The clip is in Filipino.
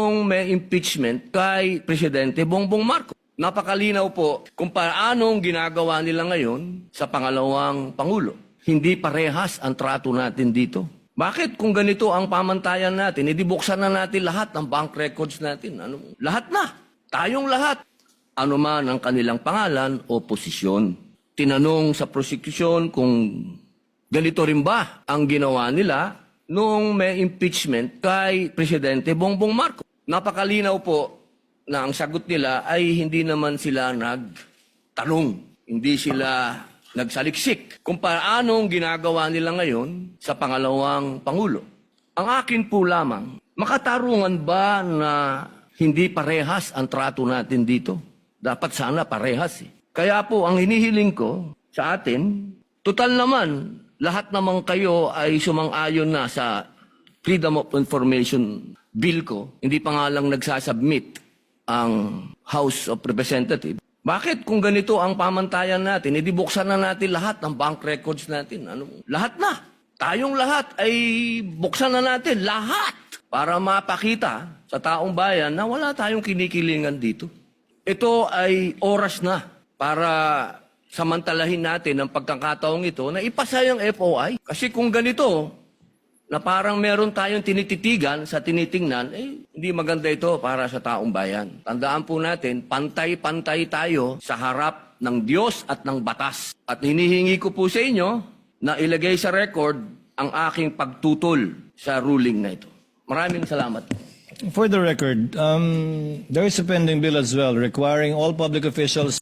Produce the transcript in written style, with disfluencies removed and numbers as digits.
nung may impeachment kay Presidente Bongbong Marcos. Napakalinaw po kung paanong ginagawa nila ngayon sa pangalawang Pangulo. Hindi parehas ang trato natin dito. Bakit kung ganito ang pamantayan natin, edi buksan na natin lahat ng bank records natin. Lahat na. Tayong lahat. Ano man ang kanilang pangalan o posisyon. Tinanong sa prosecution kung ganito rin ba ang ginawa nila nung may impeachment kay Presidente Bongbong Marcos. Napakalinaw po na ang sagot nila ay hindi naman sila nagtanong, hindi sila nagsaliksik kung paanong ginagawa nila ngayon sa pangalawang Pangulo. Ang akin po lamang, makatarungan ba na hindi parehas ang trato natin dito? Dapat sana parehas. Kaya po, ang hinihiling ko sa atin, total naman, lahat naman kayo ay sumang-ayon na sa Freedom of Information Bill ko. Hindi pa nga lang nagsasubmit ang House of Representatives. Bakit kung ganito ang pamantayan natin, edi buksan na natin lahat ng bank records natin. Lahat na. Tayong lahat ay buksan na natin. Lahat. Para mapakita sa taong bayan na wala tayong kinikilingan dito. Ito ay oras na para samantalahin natin ang pagkakataong ito na ipasa yung FOI. Kasi kung ganito, na parang meron tayong tinititigan sa tinitingnan, hindi maganda ito para sa taong bayan. Tandaan po natin, pantay-pantay tayo sa harap ng Diyos at ng batas. At hinihingi ko po sa inyo na ilagay sa record ang aking pagtutol sa ruling na ito. Maraming salamat. For the record, there is a pending bill as well requiring all public officials